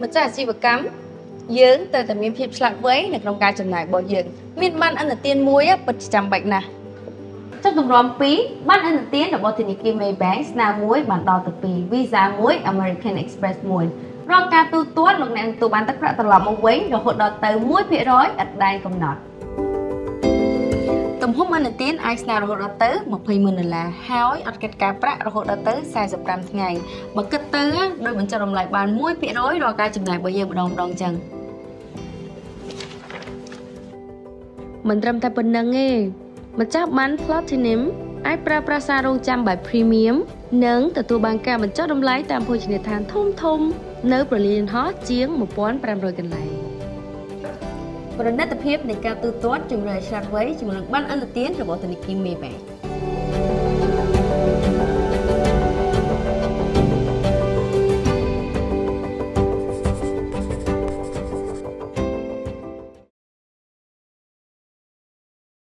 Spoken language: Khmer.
ម្ចាស់អាជីវកម្មយើងត្រូវតែមានភាពឆ្លាតវៃនៅក្នុងការចំណាយរបស់យើងមានបានអន្តទានមួយពិតចាំបាច់ណាស់ចុះទម្រាំ2បានអន្តទានរបស់ធនាគារ Maybank ស្នាមួយបានដល់ទៅ2 Visa 1 American Express 1រាល់ការទូទាត់លោកអ្នកទទួលបានទឹកប្រាក់ត្រឡប់មកវិញរហូតដល់ទៅ 1% ឥតដែនកំណត់ទំហំអន្តទានអាចស្នើរហូតដល់ទៅ$200,000ហើយអត់គិតការប្រាក់រហូតដល់ទៅ45ថ្ងៃបើគិតទៅដោយបញ្ចុះតម្លៃបាន 1% រាល់ការចំណាយរបស់យើងម្ដងអញ្ចឹងមិនត្រឹមតែប៉ុណ្្នឹងទេម្ចាស់បាន Platinum អាចប្រើប្រាស់សាររងចាំបែប Premium និងទទួលបានការបញ្ចុះតម្លៃតាមភោជនីយដ្ឋានធំៗនៅប្រលានយន្តហោះជាង 1,500 កន្លែងប្រណិតភាពនៃការទូទាត់ជំរឿនឆ្លាតវៃជាមួយនឹងបានអន្តទានរបស់ធនាគារ Maybank